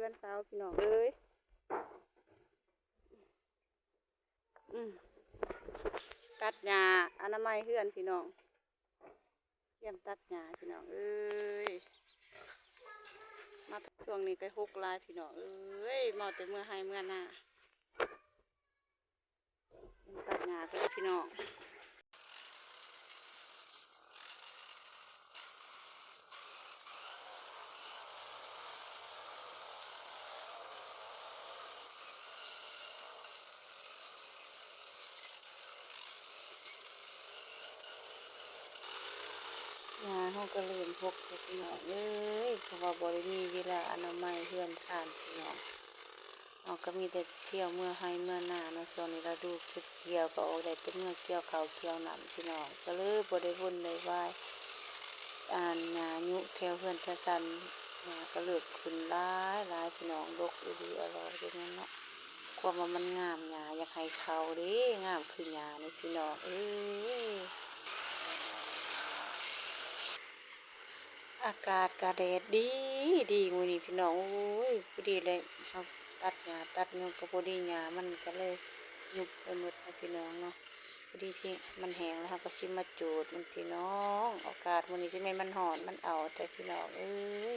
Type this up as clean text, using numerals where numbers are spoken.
อนสาวพี่น้องเอ้ยตัดหญ้าอนามัยเฮือนพี่น้องเยี่ยมตัดหญ้าพี่น้องเอ้ยมาช่วงนี้ก็ฮกลายพี่น้องเอ้ยมาแต่เมื่อให้เมื่อหน้าตัดหญ้าก็เลยพี่น้องหญ้าเขาก็เริ่มฮกแล้วพี่น้องเอ้ยเพราะว่าบริมีเวลาอนามัยเฮือนซ่านพี่น้องเราก็มีแต่เที่ยวเมื่อให้เมื่อหน้าในส่วนนี้เราดูเก็บเกี่ยวก็ออกได้เป็นเมื่อเกี่ยวเขาเกี่ยวหนำพี่น้องก็เลยบริวุ่นเลยวายหญ้ายุแถวเฮือนแถวซันหญ้าก็เลือกขึ้นหลายพี่น้องดกดีอร่อยจังนั้นเนาะความว่ามันงามหญ้าอยากให้เขาเด้งามคือหญ้านี่พี่น้องเอ้ยอากาศกะแดดดีมื้อนี้พี่น้องโอ้ยพอดีเลยเอาตัดหญ้าตัดหยังก็พอดีหญ้ามันก็เลยยุบไปหมดนะพี่น้องเนาะพอดีสิมันแห้งแล้วเราก็สิมาจูดมันพี่น้องอากาศมื้อนี้สิแม่นมันร้อนมันเอาแต่พี่น้องเอ้ย